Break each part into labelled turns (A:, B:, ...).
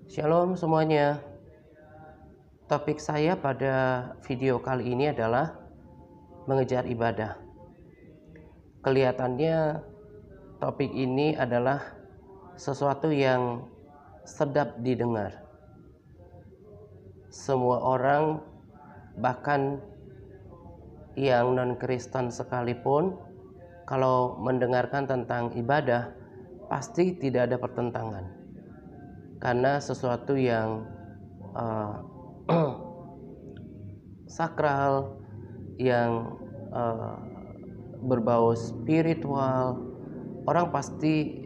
A: Shalom semuanya. Topik saya pada video kali ini adalah mengejar ibadah. Kelihatannya topik ini adalah sesuatu yang sedap didengar. Semua orang, bahkan yang non-Kristen sekalipun, kalau mendengarkan tentang ibadah, pasti tidak ada pertentangan. Karena sesuatu yang sakral, yang berbau spiritual, orang pasti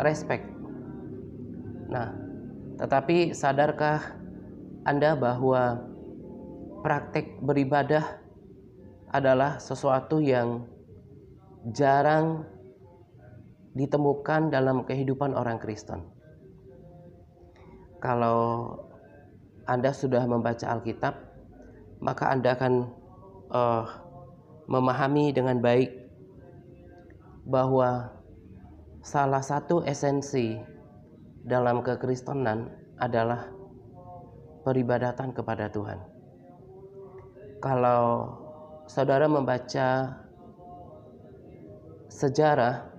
A: respect. Nah, tetapi sadarkah Anda bahwa praktek beribadah adalah sesuatu yang jarang ditemukan dalam kehidupan orang Kristen? Kalau Anda sudah membaca Alkitab, maka Anda akan memahami dengan baik bahwa salah satu esensi dalam kekristenan adalah peribadatan kepada Tuhan. Kalau saudara membaca sejarah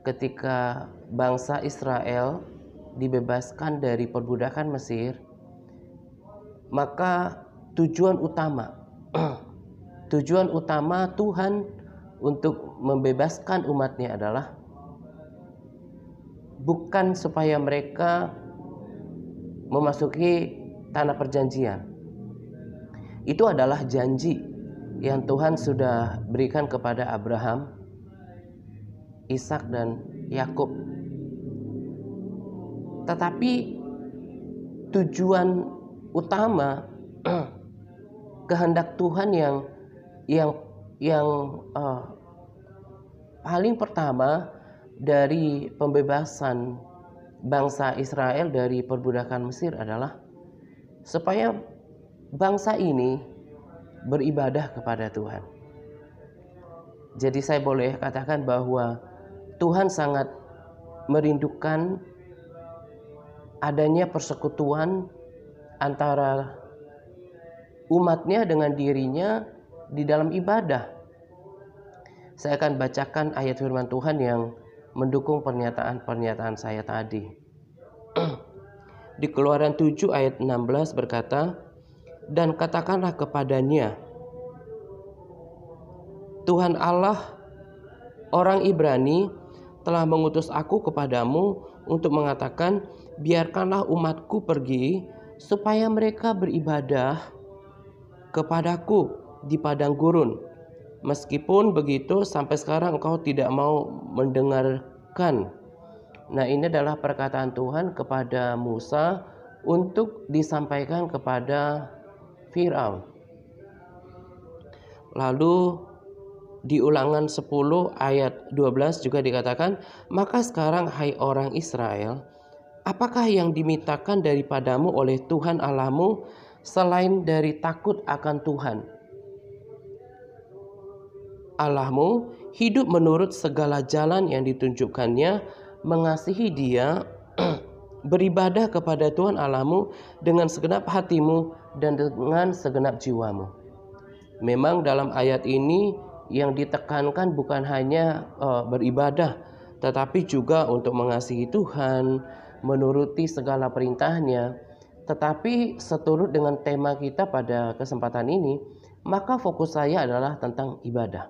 A: ketika bangsa Israel dibebaskan dari perbudakan Mesir, maka tujuan utama Tuhan untuk membebaskan umatnya adalah bukan supaya mereka memasuki tanah perjanjian. Itu adalah janji yang Tuhan sudah berikan kepada Abraham, Ishak dan Yakub. Tetapi tujuan utama kehendak Tuhan yang paling pertama dari pembebasan bangsa Israel dari perbudakan Mesir adalah supaya bangsa ini beribadah kepada Tuhan. Jadi saya boleh katakan bahwa Tuhan sangat merindukan adanya persekutuan antara umatnya dengan dirinya di dalam ibadah. Saya akan bacakan ayat firman Tuhan yang mendukung pernyataan saya tadi. Di Keluaran 7 ayat 16 berkata, "Dan katakanlah kepadanya, Tuhan Allah orang Ibrani telah mengutus aku kepadamu untuk mengatakan, biarkanlah umatku pergi supaya mereka beribadah kepadaku di padang gurun. Meskipun begitu sampai sekarang engkau tidak mau mendengarkan." Nah, ini adalah perkataan Tuhan kepada Musa untuk disampaikan kepada Firaun. Lalu di Ulangan 10 ayat 12 juga dikatakan, "Maka sekarang hai orang Israel, apakah yang dimintakan daripadamu oleh Tuhan Allahmu selain dari takut akan Tuhan Allahmu, hidup menurut segala jalan yang ditunjukkannya, mengasihi Dia, beribadah kepada Tuhan Allahmu dengan segenap hatimu dan dengan segenap jiwamu." Memang dalam ayat ini yang ditekankan bukan hanya beribadah, tetapi juga untuk mengasihi Tuhan, menuruti segala perintahnya. Tetapi seturut dengan tema kita pada kesempatan ini, maka fokus saya adalah tentang ibadah.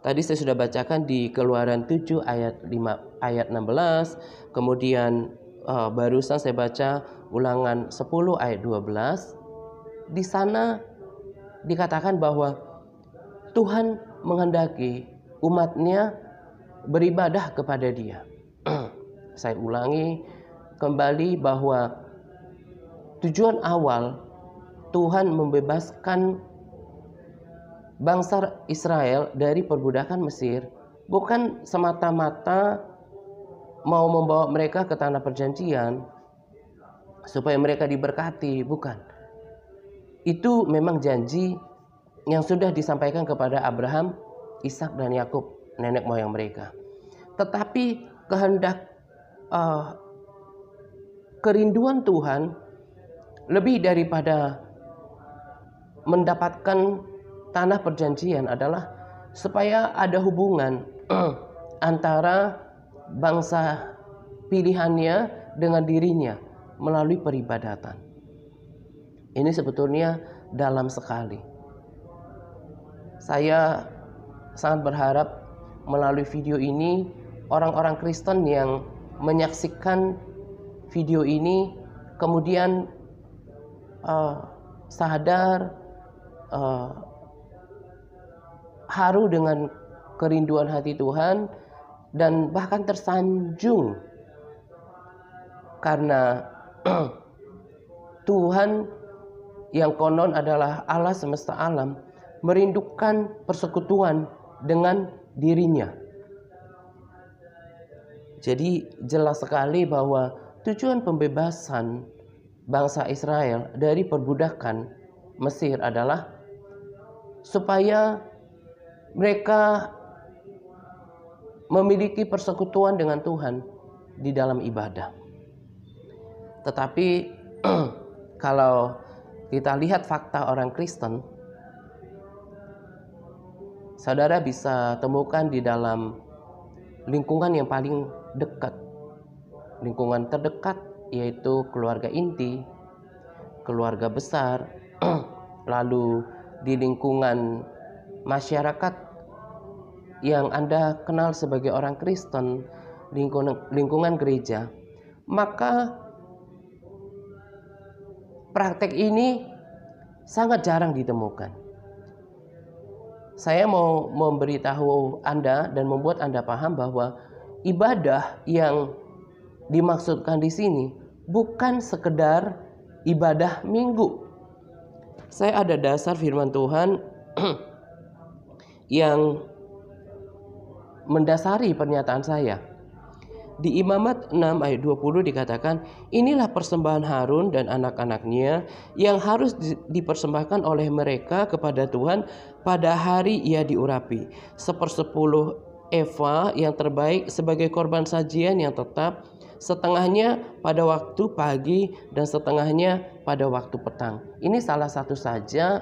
A: Tadi saya sudah bacakan di Keluaran 7 ayat 16, kemudian barusan saya baca Ulangan 10 ayat 12. Di sana dikatakan bahwa Tuhan menghendaki umatnya beribadah kepada Dia. Saya ulangi kembali bahwa tujuan awal Tuhan membebaskan bangsa Israel dari perbudakan Mesir bukan semata-mata mau membawa mereka ke tanah perjanjian supaya mereka diberkati, bukan. Itu memang janji yang sudah disampaikan kepada Abraham, Ishak dan Yakub, nenek moyang mereka. Tetapi kehendak kerinduan Tuhan lebih daripada mendapatkan tanah perjanjian adalah supaya ada hubungan antara bangsa pilihannya dengan dirinya melalui peribadatan. Ini sebetulnya dalam sekali. Saya sangat berharap melalui video ini orang-orang Kristen yang menyaksikan video ini kemudian sadar, haru dengan kerinduan hati Tuhan, dan bahkan tersanjung karena Tuhan yang konon adalah Allah semesta alam merindukan persekutuan dengan dirinya. Jadi jelas sekali bahwa tujuan pembebasan bangsa Israel dari perbudakan Mesir adalah supaya mereka memiliki persekutuan dengan Tuhan di dalam ibadah. Tetapi kalau kita lihat fakta orang Kristen, saudara bisa temukan di dalam lingkungan yang paling dekat, lingkungan terdekat, yaitu keluarga inti, keluarga besar, lalu di lingkungan masyarakat yang Anda kenal sebagai orang Kristen, lingkungan gereja, maka praktek ini sangat jarang ditemukan. Saya mau memberitahu Anda dan membuat Anda paham bahwa ibadah yang dimaksudkan di sini bukan sekedar ibadah minggu. Saya ada dasar firman Tuhan yang mendasari pernyataan saya. Di Imamat 6 ayat 20 dikatakan, inilah persembahan Harun dan anak-anaknya yang harus dipersembahkan oleh mereka kepada Tuhan pada hari ia diurapi. 1/10 eva yang terbaik sebagai korban sajian yang tetap, setengahnya pada waktu pagi dan setengahnya pada waktu petang. Ini salah satu saja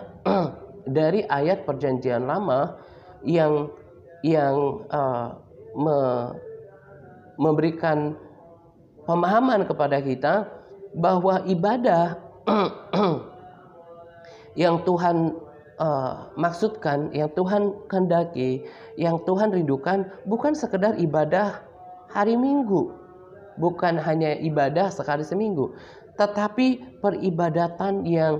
A: dari ayat perjanjian lama yang memberikan pemahaman kepada kita bahwa ibadah yang Tuhan maksudkan, yang Tuhan kehendaki, yang Tuhan rindukan bukan sekedar ibadah hari Minggu, bukan hanya ibadah sekali seminggu, tetapi peribadatan yang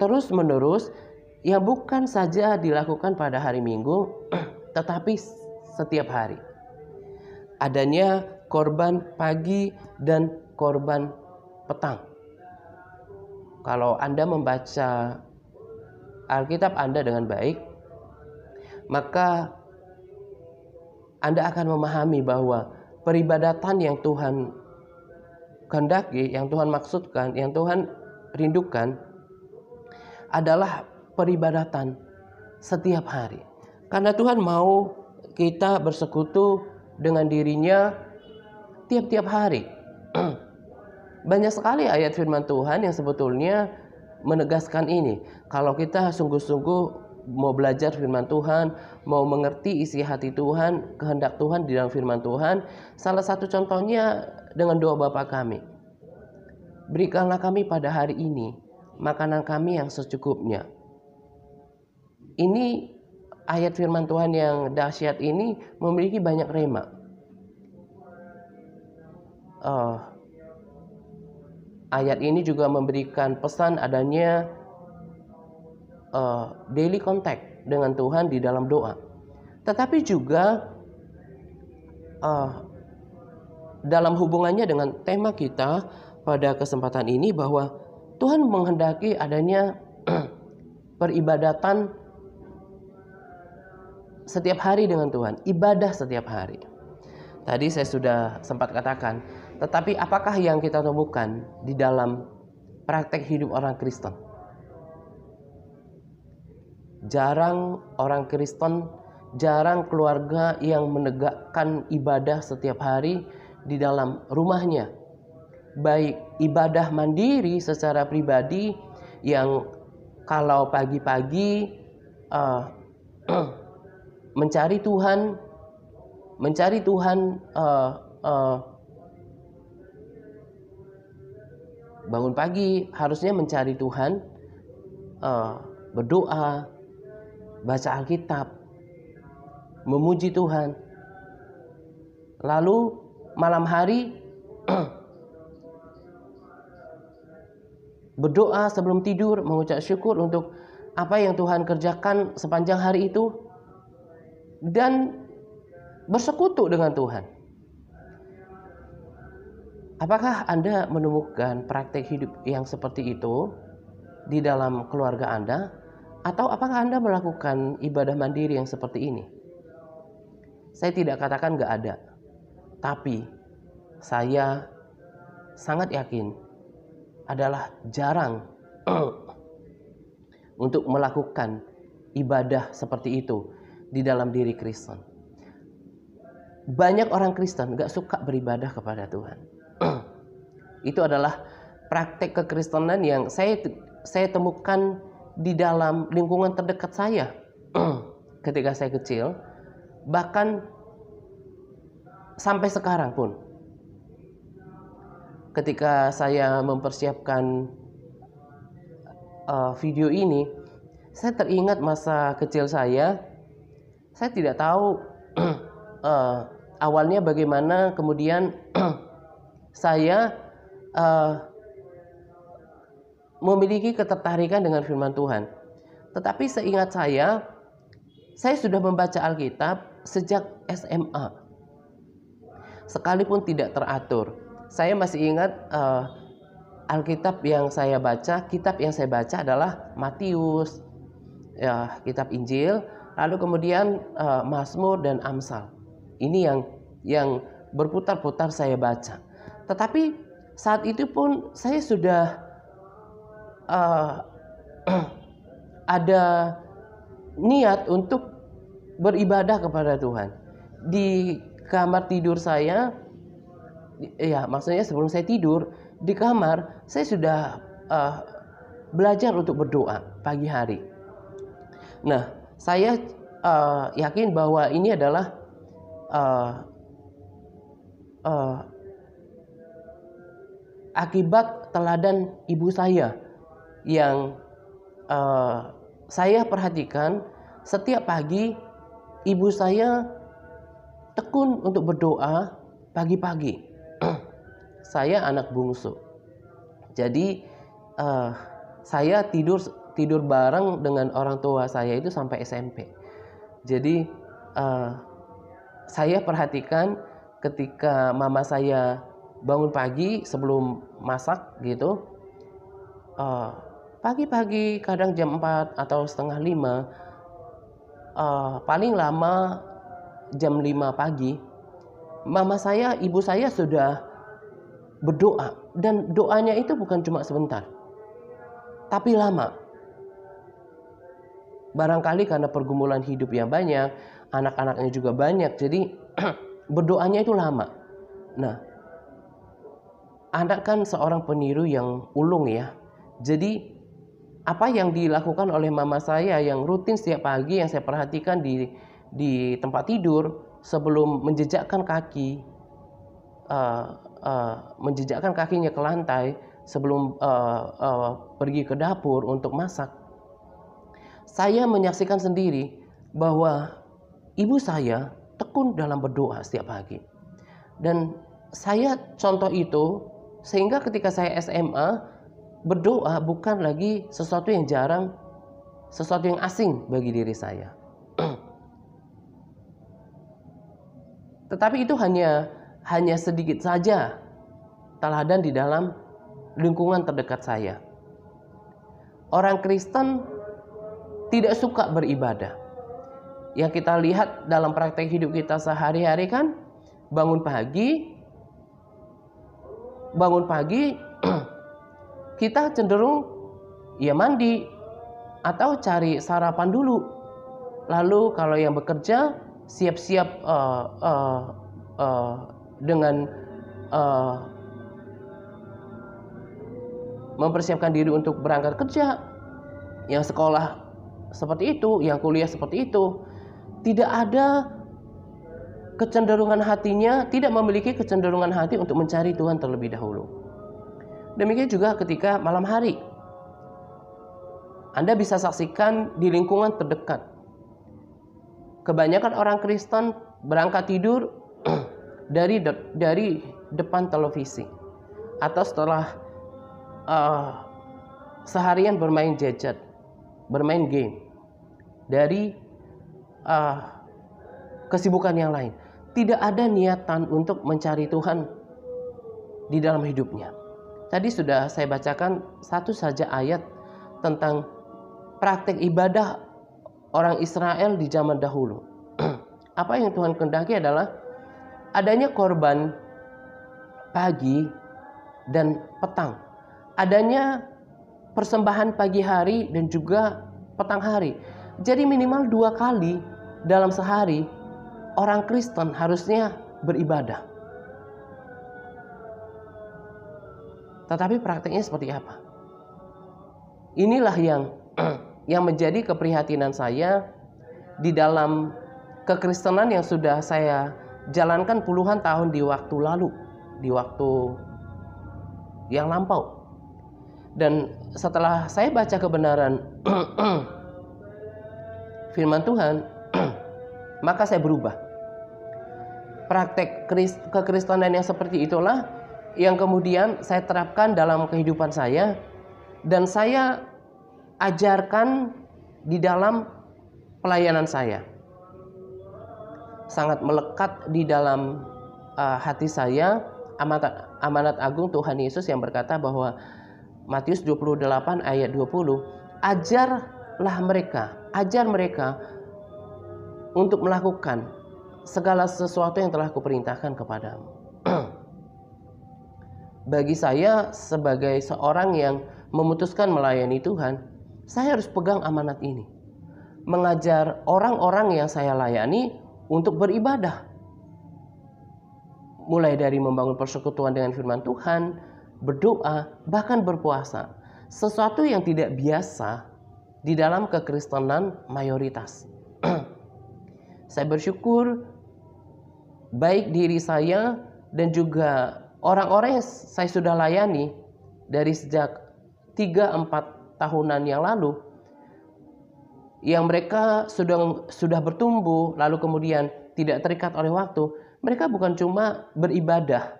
A: terus menerus, yang bukan saja dilakukan pada hari Minggu, tetapi setiap hari. Adanya korban pagi dan korban petang. Kalau Anda membaca Alkitab Anda dengan baik, maka Anda akan memahami bahwa peribadatan yang Tuhan kehendaki, yang Tuhan maksudkan, yang Tuhan rindukan adalah peribadatan setiap hari. Karena Tuhan mau kita bersekutu dengan dirinya tiap-tiap hari. Banyak sekali ayat firman Tuhan yang sebetulnya menegaskan ini. Kalau kita sungguh-sungguh mau belajar firman Tuhan, mau mengerti isi hati Tuhan, kehendak Tuhan di dalam firman Tuhan, salah satu contohnya dengan doa Bapa kami. Berikanlah kami pada hari ini makanan kami yang secukupnya. Ini ayat firman Tuhan yang dahsyat ini memiliki banyak rema. Ayat ini juga memberikan pesan adanya daily contact dengan Tuhan di dalam doa. Tetapi juga dalam hubungannya dengan tema kita pada kesempatan ini, bahwa Tuhan menghendaki adanya peribadatan setiap hari dengan Tuhan, ibadah setiap hari. Tadi saya sudah sempat katakan, tetapi apakah yang kita temukan di dalam praktek hidup orang Kristen? Jarang orang Kristen, jarang keluarga yang menegakkan ibadah setiap hari di dalam rumahnya. Baik ibadah mandiri secara pribadi yang kalau pagi-pagi mencari Tuhan, bangun pagi harusnya mencari Tuhan, berdoa, baca Alkitab, memuji Tuhan. Lalu malam hari berdoa sebelum tidur, mengucap syukur untuk apa yang Tuhan kerjakan sepanjang hari itu, dan bersekutu dengan Tuhan. Apakah Anda menemukan praktek hidup yang seperti itu di dalam keluarga Anda? Atau apakah Anda melakukan ibadah mandiri yang seperti ini? Saya tidak katakan gak ada, tapi saya sangat yakin adalah jarang untuk melakukan ibadah seperti itu di dalam diri Kristen. Banyak orang Kristen gak suka beribadah kepada Tuhan. Itu adalah praktek kekristenan yang saya temukan di dalam lingkungan terdekat saya ketika saya kecil, bahkan sampai sekarang pun. Ketika saya mempersiapkan video ini, saya teringat masa kecil saya. Saya tidak tahu awalnya bagaimana, kemudian saya memiliki ketertarikan dengan firman Tuhan. Tetapi seingat saya sudah membaca Alkitab sejak SMA, sekalipun tidak teratur. Saya masih ingat Alkitab yang saya baca, kitab yang saya baca adalah Matius, ya, kitab Injil, lalu kemudian Mazmur dan Amsal. Ini yang berputar-putar saya baca. Tetapi saat itu pun saya sudah ada niat untuk beribadah kepada Tuhan. Di kamar tidur saya, ya, maksudnya sebelum saya tidur di kamar, saya sudah belajar untuk berdoa pagi hari. Nah, saya yakin bahwa ini adalah akibat teladan ibu saya yang saya perhatikan setiap pagi ibu saya tekun untuk berdoa pagi-pagi. Saya anak bungsu, jadi saya tidur bareng dengan orang tua saya itu sampai SMP. Jadi saya perhatikan ketika mama saya bangun pagi sebelum masak gitu, pagi-pagi kadang jam 4 atau setengah 5, paling lama jam 5 pagi, ibu saya sudah berdoa, dan doanya itu bukan cuma sebentar, tapi lama. Barangkali karena pergumulan hidup yang banyak, anak-anaknya juga banyak, jadi berdoanya itu lama. Nah, anak kan seorang peniru yang ulung ya. Jadi apa yang dilakukan oleh mama saya yang rutin setiap pagi yang saya perhatikan di tempat tidur sebelum menjejakkan kakinya ke lantai sebelum pergi ke dapur untuk masak, saya menyaksikan sendiri bahwa ibu saya tekun dalam berdoa setiap pagi. Dan saya contoh itu, sehingga ketika saya SMA, berdoa bukan lagi sesuatu yang jarang, sesuatu yang asing bagi diri saya. Tetapi itu hanya sedikit saja teladan di dalam lingkungan terdekat saya. Orang Kristen tidak suka beribadah. Yang kita lihat dalam praktek hidup kita sehari-hari kan, bangun pagi kita cenderung ya mandi atau cari sarapan dulu. Lalu kalau yang bekerja siap-siap dengan mempersiapkan diri untuk berangkat kerja, yang sekolah seperti itu, yang kuliah seperti itu, tidak ada kecenderungan hatinya, tidak memiliki kecenderungan hati untuk mencari Tuhan terlebih dahulu. Demikian juga ketika malam hari, Anda bisa saksikan di lingkungan terdekat. Kebanyakan orang Kristen berangkat tidur dari depan televisi, atau setelah seharian bermain gadget, bermain game, dari kesibukan yang lain. Tidak ada niatan untuk mencari Tuhan di dalam hidupnya. Tadi sudah saya bacakan satu saja ayat tentang praktek ibadah orang Israel di zaman dahulu. Apa yang Tuhan kehendaki adalah adanya korban pagi dan petang, adanya persembahan pagi hari dan juga petang hari. Jadi minimal 2 kali dalam sehari orang Kristen harusnya beribadah. Tetapi prakteknya seperti apa? Inilah yang menjadi keprihatinan saya di dalam kekristenan yang sudah saya jalankan puluhan tahun di waktu lalu, di waktu yang lampau. Dan setelah saya baca kebenaran firman Tuhan, maka saya berubah. Praktek kekristenan yang seperti itulah yang kemudian saya terapkan dalam kehidupan saya, dan saya ajarkan di dalam pelayanan saya. Sangat melekat di dalam hati saya amanat agung Tuhan Yesus yang berkata bahwa Matius 28 ayat 20, ajar mereka untuk melakukan segala sesuatu yang telah kuperintahkan kepadamu. Bagi saya sebagai seorang yang memutuskan melayani Tuhan, saya harus pegang amanat ini. Mengajar orang-orang yang saya layani untuk beribadah. Mulai dari membangun persekutuan dengan firman Tuhan, berdoa, bahkan berpuasa. Sesuatu yang tidak biasa di dalam kekristenan mayoritas. Saya bersyukur baik diri saya dan juga orang-orang yang saya sudah layani dari sejak 3-4 tahunan yang lalu, yang mereka sudah bertumbuh lalu kemudian tidak terikat oleh waktu. Mereka bukan cuma beribadah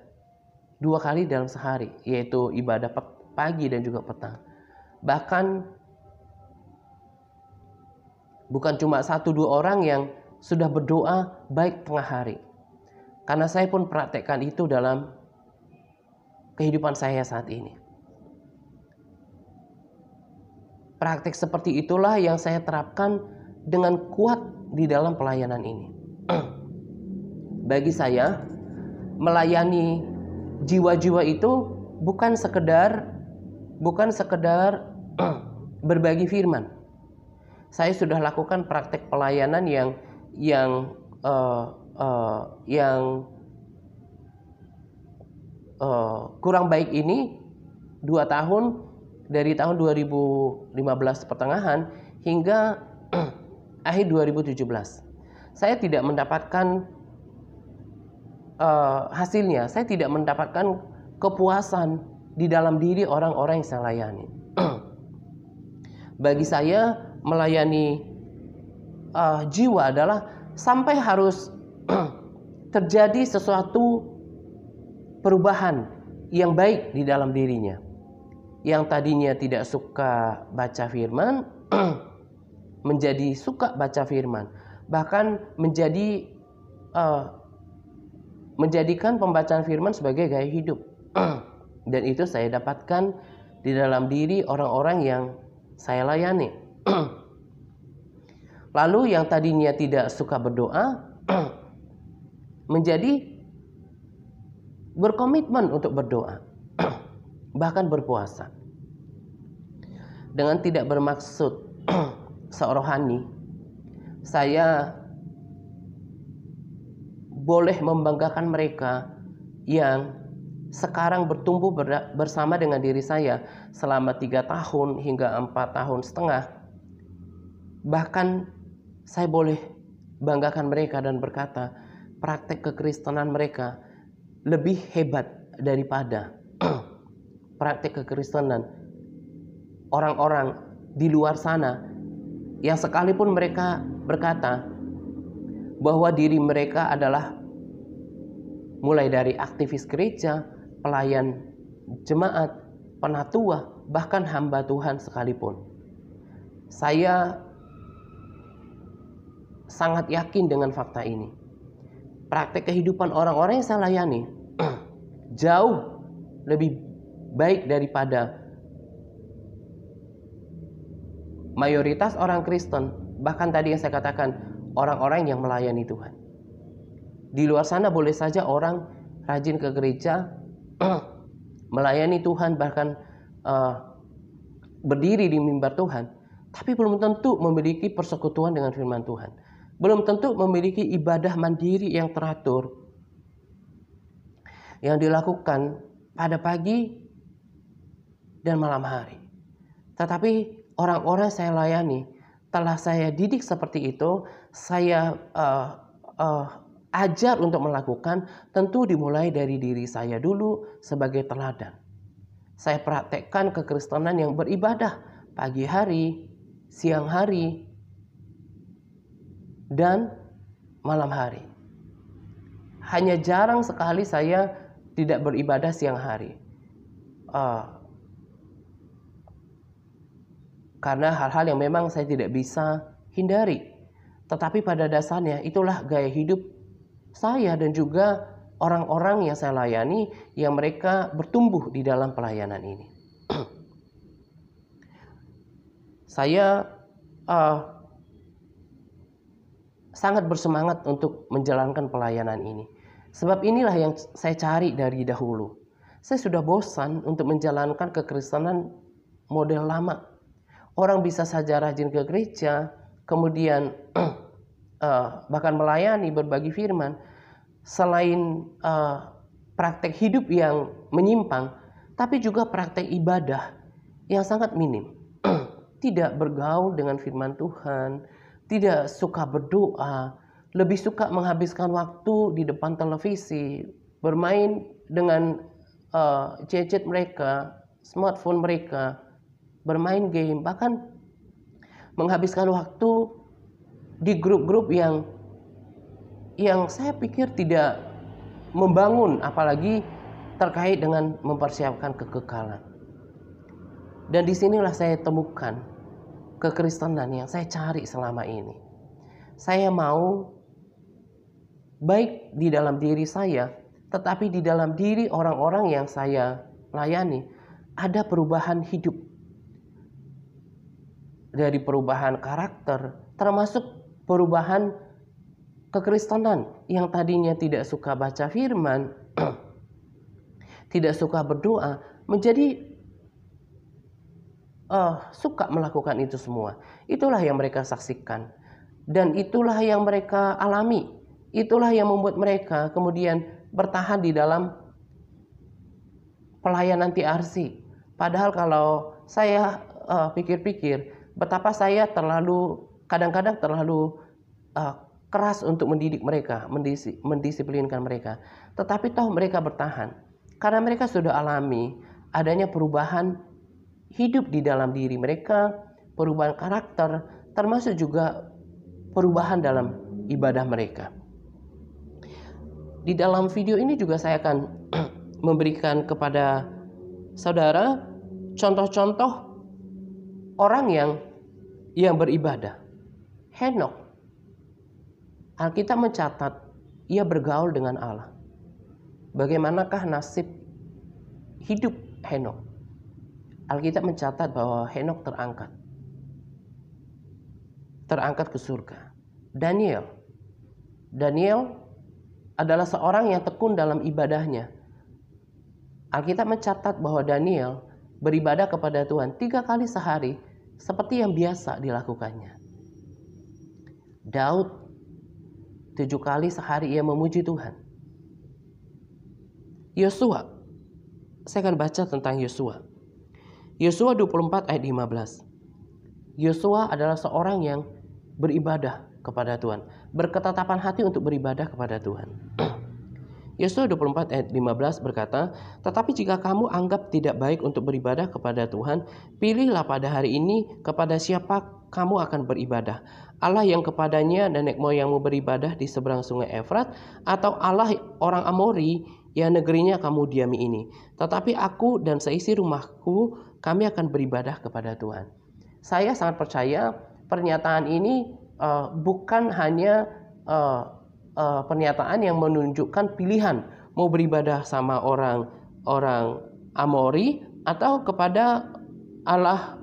A: 2 kali dalam sehari, yaitu ibadah pagi dan juga petang. Bahkan bukan cuma 1-2 orang yang sudah berdoa baik tengah hari. Karena saya pun praktekkan itu dalam kehidupan saya saat ini. Praktek seperti itulah yang saya terapkan dengan kuat di dalam pelayanan ini. Bagi saya, melayani jiwa-jiwa itu bukan sekedar berbagi firman. Saya sudah lakukan praktek pelayanan yang kurang baik ini 2 tahun, dari tahun 2015 pertengahan hingga akhir 2017. Saya tidak mendapatkan hasilnya. Saya tidak mendapatkan kepuasan di dalam diri orang-orang yang saya layani. Bagi saya melayani jiwa adalah sampai harus terjadi sesuatu perubahan yang baik di dalam dirinya. Yang tadinya tidak suka baca firman menjadi suka baca firman, bahkan menjadikan pembacaan firman sebagai gaya hidup. Dan itu saya dapatkan di dalam diri orang-orang yang saya layani. Lalu yang tadinya tidak suka berdoa menjadi berkomitmen untuk berdoa, bahkan berpuasa. Dengan tidak bermaksud serohani, saya boleh membanggakan mereka yang sekarang bertumbuh bersama dengan diri saya selama 3 tahun hingga 4 tahun setengah. Bahkan saya boleh banggakan mereka dan berkata, praktek kekristenan mereka lebih hebat daripada praktek kekristenan orang-orang di luar sana yang sekalipun mereka berkata bahwa diri mereka adalah mulai dari aktivis gereja, pelayan jemaat, penatua, bahkan hamba Tuhan sekalipun. Saya sangat yakin dengan fakta ini. Praktek kehidupan orang-orang yang saya layani jauh lebih baik daripada mayoritas orang Kristen, bahkan tadi yang saya katakan orang-orang yang melayani Tuhan. Di luar sana boleh saja orang rajin ke gereja, melayani Tuhan, bahkan berdiri di mimbar Tuhan, tapi belum tentu memiliki persekutuan dengan firman Tuhan. Belum tentu memiliki ibadah mandiri yang teratur, yang dilakukan pada pagi dan malam hari. Tetapi orang-orang saya layani, telah saya didik seperti itu, saya ajar untuk melakukan, tentu dimulai dari diri saya dulu sebagai teladan. Saya praktekkan kekristenan yang beribadah pagi hari, siang hari, dan malam hari. Hanya jarang sekali saya tidak beribadah siang hari. Karena hal-hal yang memang saya tidak bisa hindari. Tetapi pada dasarnya itulah gaya hidup saya dan juga orang-orang yang saya layani yang mereka bertumbuh di dalam pelayanan ini. Saya sangat bersemangat untuk menjalankan pelayanan ini. Sebab inilah yang saya cari dari dahulu. Saya sudah bosan untuk menjalankan kekristenan model lama. Orang bisa saja rajin ke gereja, kemudian bahkan melayani, berbagi firman, selain praktek hidup yang menyimpang, tapi juga praktek ibadah yang sangat minim. Tidak bergaul dengan firman Tuhan, tidak suka berdoa, lebih suka menghabiskan waktu di depan televisi, bermain dengan gadget mereka, smartphone mereka, bermain game, bahkan menghabiskan waktu di grup-grup yang saya pikir tidak membangun, apalagi terkait dengan mempersiapkan kekekalan. Dan disinilah saya temukan kekristenan yang saya cari selama ini. Saya mau baik di dalam diri saya, tetapi di dalam diri orang-orang yang saya layani ada perubahan hidup. Dari perubahan karakter, termasuk perubahan kekristenan yang tadinya tidak suka baca firman, tidak suka berdoa, menjadi suka melakukan itu semua. Itulah yang mereka saksikan, dan itulah yang mereka alami. Itulah yang membuat mereka kemudian bertahan di dalam pelayanan TRC. Padahal kalau saya pikir-pikir, betapa saya kadang-kadang terlalu keras untuk mendidik mereka, mendisiplinkan mereka. Tetapi toh mereka bertahan. Karena mereka sudah alami adanya perubahan hidup di dalam diri mereka, perubahan karakter, termasuk juga perubahan dalam ibadah mereka. Di dalam video ini juga saya akan memberikan kepada saudara contoh-contoh orang yang beribadah. Henokh, Alkitab mencatat ia bergaul dengan Allah. Bagaimanakah nasib hidup Henokh? Alkitab mencatat bahwa Henokh terangkat ke surga. Daniel adalah seorang yang tekun dalam ibadahnya. Alkitab mencatat bahwa Daniel beribadah kepada Tuhan 3 kali sehari seperti yang biasa dilakukannya. Daud 7 kali sehari ia memuji Tuhan. Yosua saya akan baca tentang Yosua. Yosua 24 ayat 15. Yosua adalah seorang yang beribadah kepada Tuhan, berketetapan hati untuk beribadah kepada Tuhan. Yosua 24 ayat 15 berkata, "Tetapi jika kamu anggap tidak baik untuk beribadah kepada Tuhan, pilihlah pada hari ini kepada siapa kamu akan beribadah. Allah yang kepadanya nenek moyangmu beribadah di seberang sungai Efrat, atau Allah orang Amori yang negerinya kamu diami ini. Tetapi aku dan seisi rumahku, kami akan beribadah kepada Tuhan." Saya sangat percaya pernyataan ini bukan hanya pernyataan yang menunjukkan pilihan mau beribadah sama orang Amori atau kepada Allah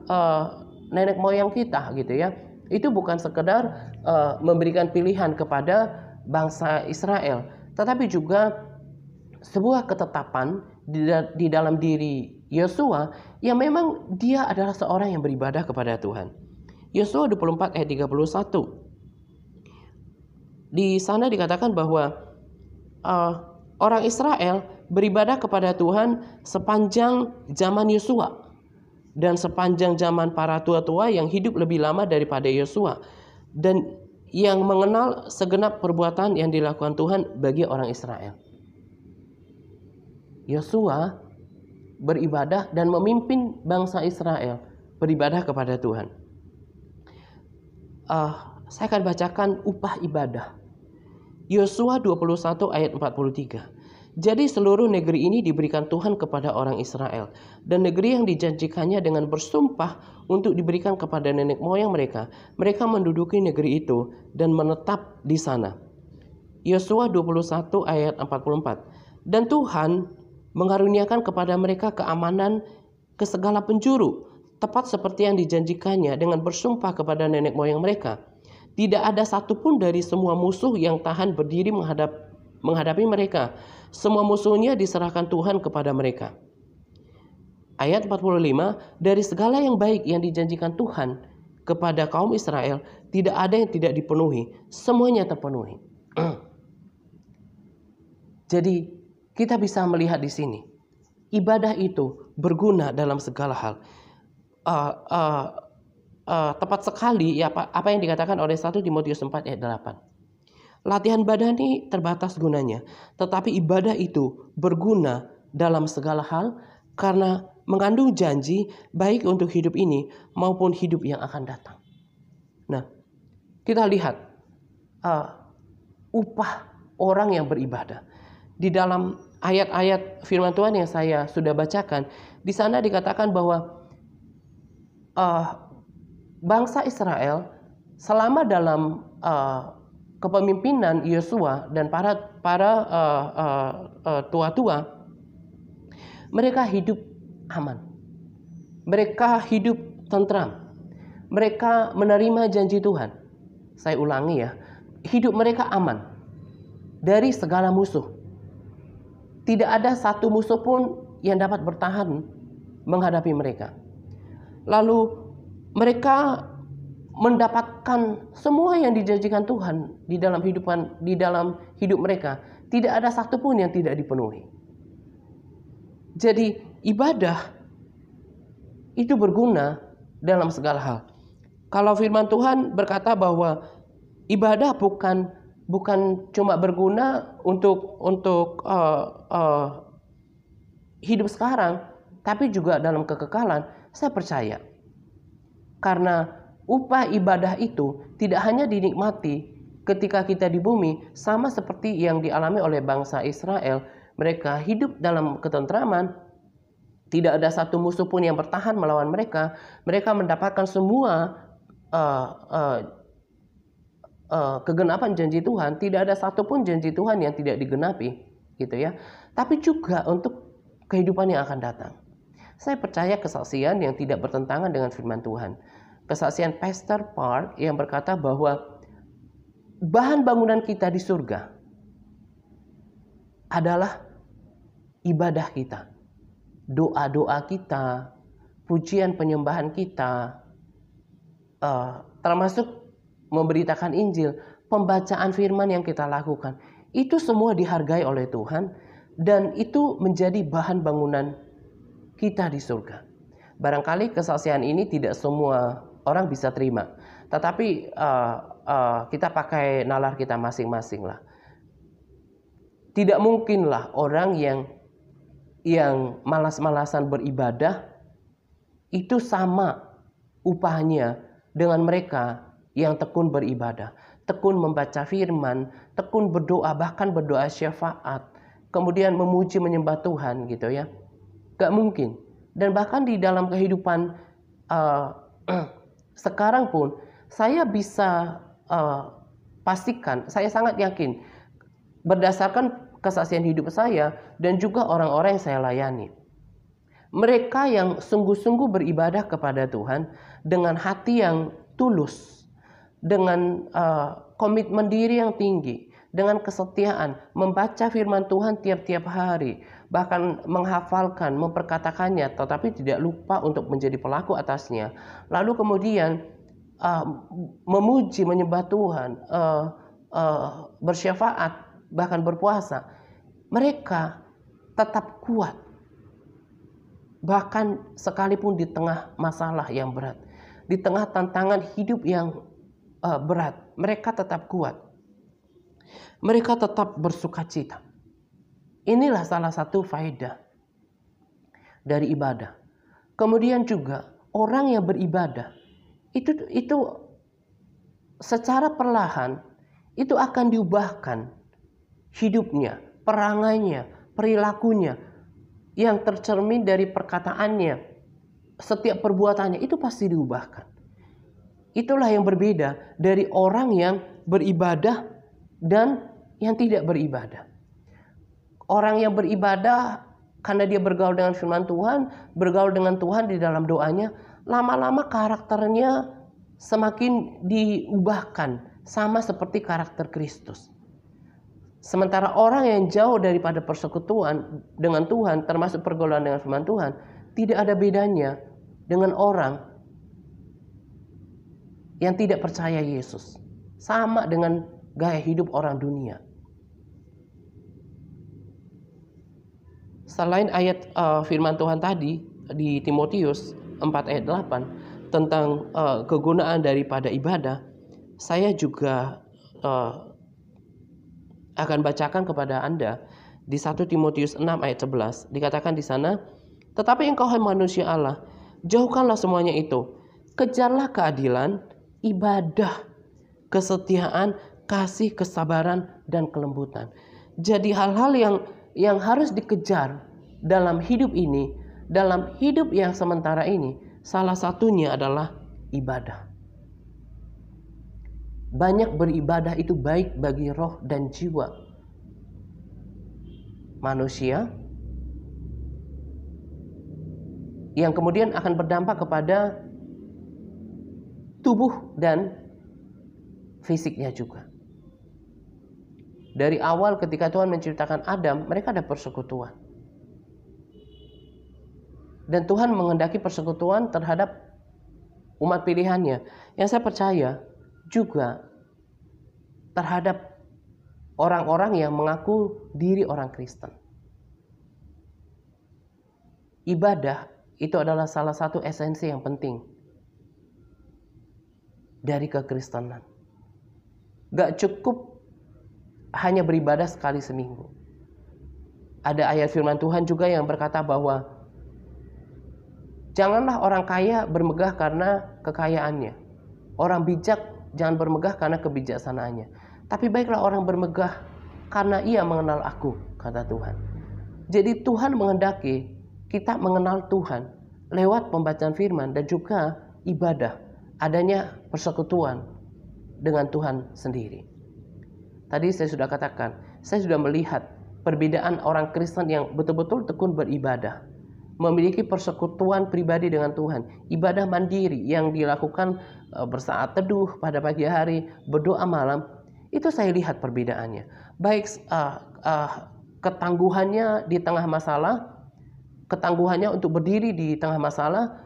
A: nenek moyang kita gitu ya. Itu bukan sekedar memberikan pilihan kepada bangsa Israel, tetapi juga sebuah ketetapan di dalam diri Yosua yang memang dia adalah seorang yang beribadah kepada Tuhan. Yosua 24 ayat 31. Di sana dikatakan bahwa orang Israel beribadah kepada Tuhan sepanjang zaman Yosua dan sepanjang zaman para tua-tua yang hidup lebih lama daripada Yosua, dan yang mengenal segenap perbuatan yang dilakukan Tuhan bagi orang Israel. Yosua beribadah dan memimpin bangsa Israel beribadah kepada Tuhan. Saya akan bacakan upah ibadah. Yosua 21 ayat 43. "Jadi seluruh negeri ini diberikan Tuhan kepada orang Israel, dan negeri yang dijanjikannya dengan bersumpah untuk diberikan kepada nenek moyang mereka. Mereka menduduki negeri itu dan menetap di sana." Yosua 21 ayat 44. "Dan Tuhan mengaruniakan kepada mereka keamanan ke segala penjuru, tepat seperti yang dijanjikannya dengan bersumpah kepada nenek moyang mereka. Tidak ada satupun dari semua musuh yang tahan berdiri menghadapi mereka. Semua musuhnya diserahkan Tuhan kepada mereka." Ayat 45, "Dari segala yang baik yang dijanjikan Tuhan kepada kaum Israel, tidak ada yang tidak dipenuhi. Semuanya terpenuhi." Jadi kita bisa melihat di sini, ibadah itu berguna dalam segala hal. Tepat sekali ya apa yang dikatakan oleh 1 Timotius 4 ayat 8. Latihan badani terbatas gunanya, tetapi ibadah itu berguna dalam segala hal karena mengandung janji baik untuk hidup ini maupun hidup yang akan datang. Nah, kita lihat upah orang yang beribadah. Di dalam ayat-ayat firman Tuhan yang saya sudah bacakan, di sana dikatakan bahwa bangsa Israel selama dalam kepemimpinan Yosua dan para tua-tua, mereka hidup aman, mereka hidup tentram, mereka menerima janji Tuhan. Saya ulangi ya, hidup mereka aman dari segala musuh. Tidak ada satu musuh pun yang dapat bertahan menghadapi mereka. Lalu mereka mendapatkan semua yang dijanjikan Tuhan di dalam hidup mereka. Tidak ada satupun yang tidak dipenuhi. Jadi ibadah itu berguna dalam segala hal. Kalau firman Tuhan berkata bahwa ibadah bukan cuma berguna untuk hidup sekarang, tapi juga dalam kekekalan. Saya percaya. Karena upah ibadah itu tidak hanya dinikmati ketika kita di bumi, sama seperti yang dialami oleh bangsa Israel. Mereka hidup dalam ketentraman, tidak ada satu musuh pun yang bertahan melawan mereka. Mereka mendapatkan semua kegenapan janji Tuhan. Tidak ada satupun janji Tuhan yang tidak digenapi, gitu ya. Tapi juga untuk kehidupan yang akan datang. Saya percaya kesaksian yang tidak bertentangan dengan firman Tuhan. Kesaksian Pastor Park yang berkata bahwa bahan bangunan kita di surga adalah ibadah kita, doa-doa kita, pujian penyembahan kita, termasuk memberitakan Injil, pembacaan firman yang kita lakukan. Itu semua dihargai oleh Tuhan dan itu menjadi bahan bangunan kita di surga. Barangkali kesaksian ini tidak semua orang bisa terima, tetapi kita pakai nalar kita masing-masing lah. Tidak mungkinlah orang yang malas-malasan beribadah itu sama upahnya dengan mereka yang tekun beribadah, tekun membaca firman, tekun berdoa, bahkan berdoa syafaat, kemudian memuji menyembah Tuhan gitu ya. Gak mungkin. Dan bahkan di dalam kehidupan sekarang pun saya bisa pastikan, saya sangat yakin berdasarkan kesaksian hidup saya dan juga orang-orang yang saya layani, mereka yang sungguh-sungguh beribadah kepada Tuhan dengan hati yang tulus, dengan komitmen diri yang tinggi, dengan kesetiaan, membaca firman Tuhan tiap-tiap hari, bahkan menghafalkan, memperkatakannya, tetapi tidak lupa untuk menjadi pelaku atasnya. Lalu kemudian memuji, menyembah Tuhan, bersyafaat, bahkan berpuasa. Mereka tetap kuat. Bahkan sekalipun di tengah masalah yang berat, di tengah tantangan hidup yang berat, mereka tetap kuat. Mereka tetap bersukacita. Inilah salah satu faedah dari ibadah. Kemudian juga orang yang beribadah itu secara perlahan itu akan diubahkan hidupnya, perangainya, perilakunya yang tercermin dari perkataannya, setiap perbuatannya itu pasti diubahkan. Itulah yang berbeda dari orang yang beribadah dan yang tidak beribadah. Orang yang beribadah karena dia bergaul dengan firman Tuhan, bergaul dengan Tuhan di dalam doanya, lama-lama karakternya semakin diubahkan sama seperti karakter Kristus. Sementara orang yang jauh daripada persekutuan dengan Tuhan, termasuk pergaulan dengan firman Tuhan, tidak ada bedanya dengan orang yang tidak percaya Yesus. Sama dengan gaya hidup orang dunia. Selain ayat firman Tuhan tadi di Timotius 4 ayat 8 tentang kegunaan daripada ibadah, saya juga akan bacakan kepada Anda di 1 Timotius 6 ayat 11. Dikatakan di sana, "Tetapi engkau hai manusia Allah, jauhkanlah semuanya itu. Kejarlah keadilan, ibadah, kesetiaan, kasih, kesabaran, dan kelembutan." Jadi hal-hal yang harus dikejar dalam hidup ini, dalam hidup yang sementara ini, salah satunya adalah ibadah. Banyak beribadah itu baik bagi roh dan jiwa manusia, yang kemudian akan berdampak kepada tubuh dan fisiknya juga. Dari awal ketika Tuhan menciptakan Adam, mereka ada persekutuan. Dan Tuhan mengendaki persekutuan terhadap umat pilihannya. Yang saya percaya juga terhadap orang-orang yang mengaku diri orang Kristen. Ibadah itu adalah salah satu esensi yang penting dari kekristenan. Gak cukup hanya beribadah sekali seminggu. Ada ayat firman Tuhan juga yang berkata bahwa janganlah orang kaya bermegah karena kekayaannya. Orang bijak jangan bermegah karena kebijaksanaannya. Tapi baiklah orang bermegah karena ia mengenal aku, kata Tuhan. Jadi Tuhan menghendaki kita mengenal Tuhan lewat pembacaan firman dan juga ibadah. Adanya persekutuan dengan Tuhan sendiri. Tadi saya sudah katakan, saya sudah melihat perbedaan orang Kristen yang betul-betul tekun beribadah, memiliki persekutuan pribadi dengan Tuhan, ibadah mandiri yang dilakukan bersaat teduh pada pagi hari, berdoa malam, itu saya lihat perbedaannya. Baik ketangguhannya di tengah masalah, ketangguhannya untuk berdiri di tengah masalah,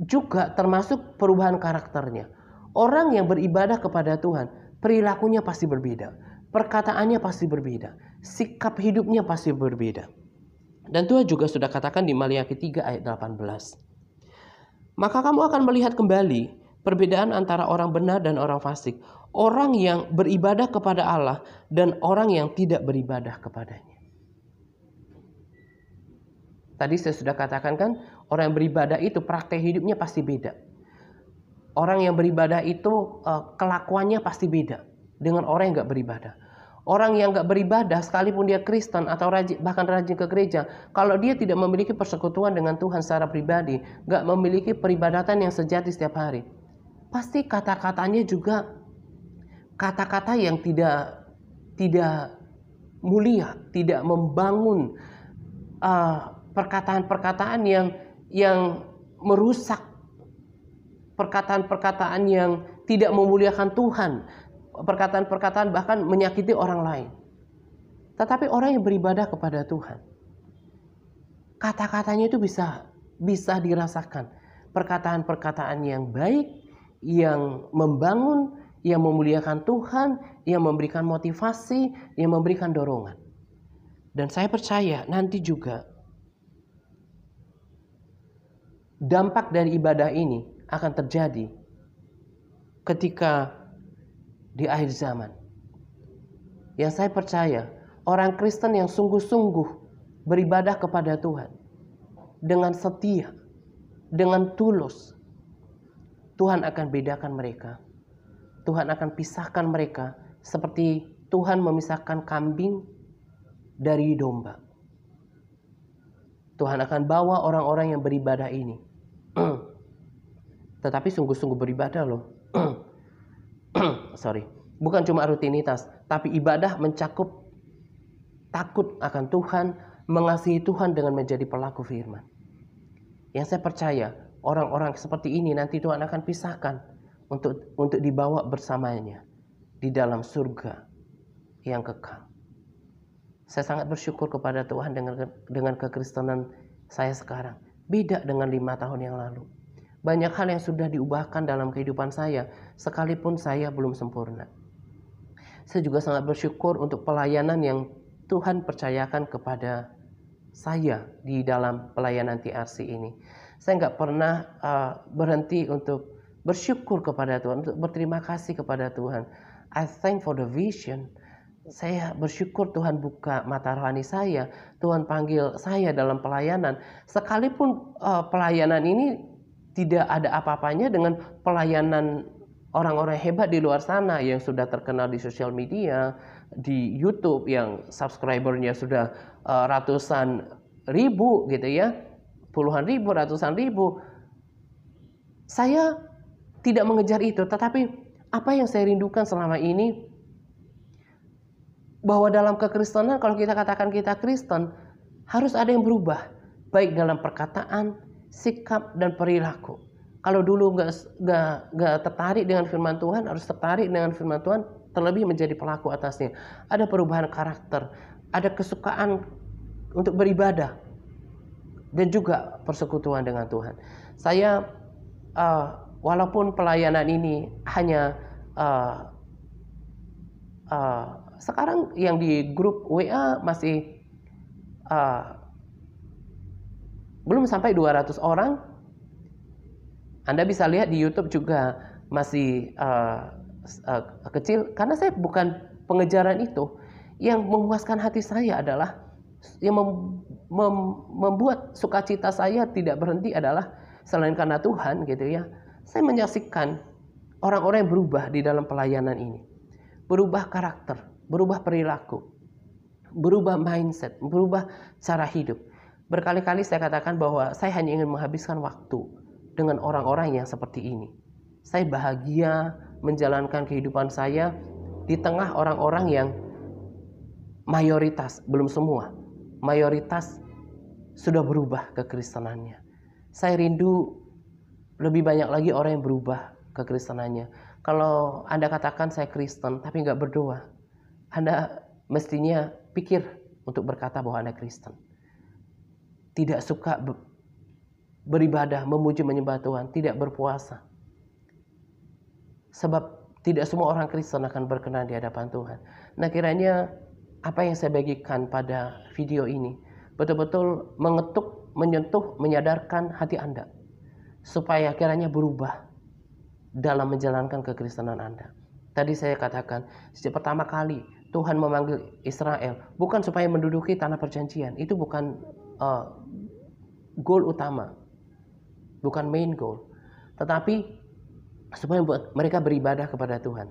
A: juga termasuk perubahan karakternya. Orang yang beribadah kepada Tuhan, perilakunya pasti berbeda, perkataannya pasti berbeda, sikap hidupnya pasti berbeda. Dan Tuhan juga sudah katakan di Maliaki 3 ayat 18. Maka kamu akan melihat kembali perbedaan antara orang benar dan orang fasik, orang yang beribadah kepada Allah dan orang yang tidak beribadah kepadanya. Tadi saya sudah katakan kan, orang yang beribadah itu praktek hidupnya pasti beda. Orang yang beribadah itu kelakuannya pasti beda dengan orang yang gak beribadah. Orang yang gak beribadah sekalipun dia Kristen atau bahkan rajin ke gereja, kalau dia tidak memiliki persekutuan dengan Tuhan secara pribadi, gak memiliki peribadatan yang sejati setiap hari, pasti kata-katanya juga kata-kata yang tidak mulia, tidak membangun, perkataan-perkataan yang merusak, perkataan-perkataan yang tidak memuliakan Tuhan, perkataan-perkataan bahkan menyakiti orang lain. Tetapi orang yang beribadah kepada Tuhan, kata-katanya itu bisa dirasakan. Perkataan-perkataan yang baik, yang membangun, yang memuliakan Tuhan, yang memberikan motivasi, yang memberikan dorongan. Dan saya percaya nanti juga dampak dari ibadah ini akan terjadi ketika di akhir zaman. Yang saya percaya, orang Kristen yang sungguh-sungguh beribadah kepada Tuhan dengan setia, dengan tulus, Tuhan akan bedakan mereka. Tuhan akan pisahkan mereka seperti Tuhan memisahkan kambing dari domba. Tuhan akan bawa orang-orang yang beribadah ini. Tetapi sungguh-sungguh beribadah loh. Bukan cuma rutinitas, tapi ibadah mencakup takut akan Tuhan, mengasihi Tuhan dengan menjadi pelaku firman. Yang saya percaya, orang-orang seperti ini nanti Tuhan akan pisahkan untuk dibawa bersamanya di dalam surga yang kekal. Saya sangat bersyukur kepada Tuhan dengan kekristenan saya sekarang. Beda dengan 5 tahun yang lalu. Banyak hal yang sudah diubahkan dalam kehidupan saya, sekalipun saya belum sempurna. Saya juga sangat bersyukur untuk pelayanan yang Tuhan percayakan kepada saya di dalam pelayanan TRC ini. Saya nggak pernah berhenti untuk bersyukur kepada Tuhan, untuk berterima kasih kepada Tuhan. I thank for the vision. Saya bersyukur Tuhan buka mata rohani saya, Tuhan panggil saya dalam pelayanan. Sekalipun pelayanan ini tidak ada apa-apanya dengan pelayanan orang-orang hebat di luar sana yang sudah terkenal di sosial media, di YouTube yang subscribernya sudah ratusan ribu gitu ya, puluhan ribu, ratusan ribu. Saya tidak mengejar itu, tetapi apa yang saya rindukan selama ini, bahwa dalam kekristenan kalau kita katakan kita Kristen, harus ada yang berubah, baik dalam perkataan, sikap, dan perilaku. Kalau dulu nggak tertarik dengan firman Tuhan, harus tertarik dengan firman Tuhan, terlebih menjadi pelaku atasnya. Ada perubahan karakter, ada kesukaan untuk beribadah, dan juga persekutuan dengan Tuhan. Saya walaupun pelayanan ini hanya sekarang yang di grup WA masih belum sampai 200 orang. Anda bisa lihat di YouTube juga masih kecil, karena saya bukan pengejaran itu. Yang memuaskan hati saya adalah, yang membuat sukacita saya tidak berhenti adalah, selain karena Tuhan gitu ya, saya menyaksikan orang-orang yang berubah di dalam pelayanan ini. Berubah karakter, berubah perilaku, berubah mindset, berubah cara hidup. Berkali-kali saya katakan bahwa saya hanya ingin menghabiskan waktu dengan orang-orang yang seperti ini. Saya bahagia menjalankan kehidupan saya di tengah orang-orang yang mayoritas, belum semua, mayoritas sudah berubah kekristenannya. Saya rindu lebih banyak lagi orang yang berubah kekristenannya. Kalau Anda katakan saya Kristen tapi nggak berdoa, Anda mestinya pikir untuk berkata bahwa Anda Kristen. Tidak suka beribadah, memuji menyembah Tuhan, tidak berpuasa. Sebab tidak semua orang Kristen akan berkenan di hadapan Tuhan. Nah, kiranya apa yang saya bagikan pada video ini betul-betul mengetuk, menyentuh, menyadarkan hati Anda supaya kiranya berubah dalam menjalankan kekristenan Anda. Tadi saya katakan, sejak pertama kali Tuhan memanggil Israel bukan supaya menduduki tanah perjanjian. Itu bukan goal utama, bukan main goal, tetapi supaya mereka beribadah kepada Tuhan,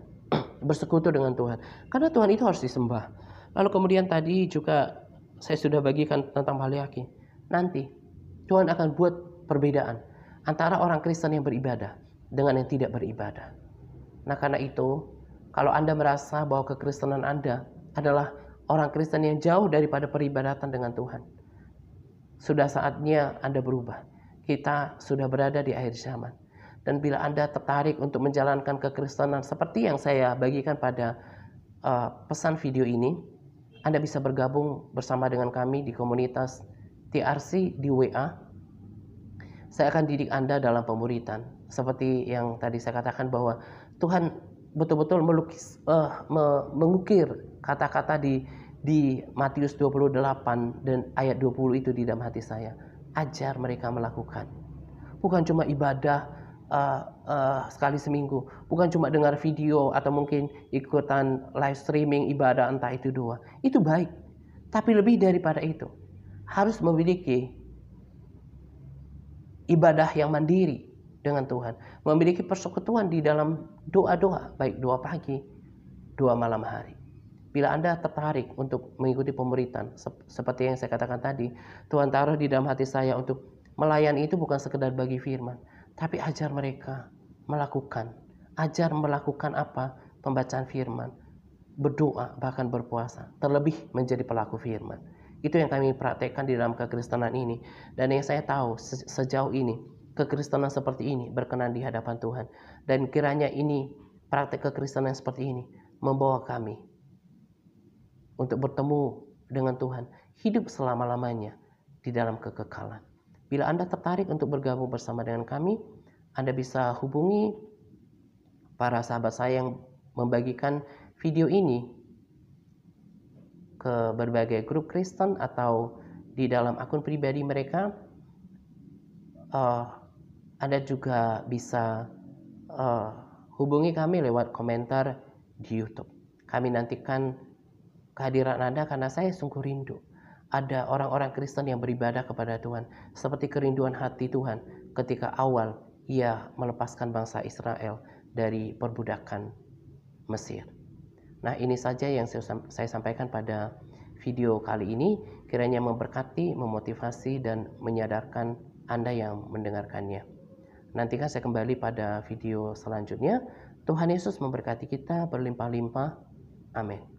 A: bersekutu dengan Tuhan, karena Tuhan itu harus disembah. Lalu kemudian tadi juga saya sudah bagikan tentang Maliaki. Nanti Tuhan akan buat perbedaan antara orang Kristen yang beribadah dengan yang tidak beribadah. Nah, karena itu, kalau Anda merasa bahwa kekristenan Anda adalah orang Kristen yang jauh daripada peribadatan dengan Tuhan, sudah saatnya Anda berubah. Kita sudah berada di akhir zaman. Dan bila Anda tertarik untuk menjalankan kekristenan seperti yang saya bagikan pada pesan video ini, Anda bisa bergabung bersama dengan kami di komunitas TRC di WA. Saya akan didik Anda dalam pemuritan. Seperti yang tadi saya katakan bahwa Tuhan betul-betul mengukir kata-kata di Matius 28 dan ayat 20 itu di dalam hati saya. Ajar mereka melakukan. Bukan cuma ibadah sekali seminggu, bukan cuma dengar video atau mungkin ikutan live streaming ibadah entah itu doa. Itu baik, tapi lebih daripada itu harus memiliki ibadah yang mandiri dengan Tuhan, memiliki persekutuan di dalam doa-doa, baik doa pagi, doa malam hari. Bila Anda tertarik untuk mengikuti pemuritan, seperti yang saya katakan tadi, Tuhan taruh di dalam hati saya untuk melayani itu bukan sekedar bagi firman, tapi ajar mereka melakukan. Ajar melakukan apa? Pembacaan firman, berdoa, bahkan berpuasa. Terlebih menjadi pelaku firman. Itu yang kami praktekkan di dalam kekristenan ini. Dan yang saya tahu sejauh ini, kekristenan seperti ini berkenan di hadapan Tuhan. Dan kiranya ini, praktek kekristenan seperti ini, membawa kami untuk bertemu dengan Tuhan, hidup selama-lamanya di dalam kekekalan. Bila Anda tertarik untuk bergabung bersama dengan kami, Anda bisa hubungi para sahabat saya yang membagikan video ini ke berbagai grup Kristen atau di dalam akun pribadi mereka. Anda juga bisa hubungi kami lewat komentar di YouTube. Kami nantikan kehadiran Anda karena saya sungguh rindu ada orang-orang Kristen yang beribadah kepada Tuhan seperti kerinduan hati Tuhan ketika awal Ia melepaskan bangsa Israel dari perbudakan Mesir. Nah, ini saja yang saya sampaikan pada video kali ini. Kiranya memberkati, memotivasi, dan menyadarkan Anda yang mendengarkannya. Nantikan saya kembali pada video selanjutnya. Tuhan Yesus memberkati kita berlimpah-limpah. Amin.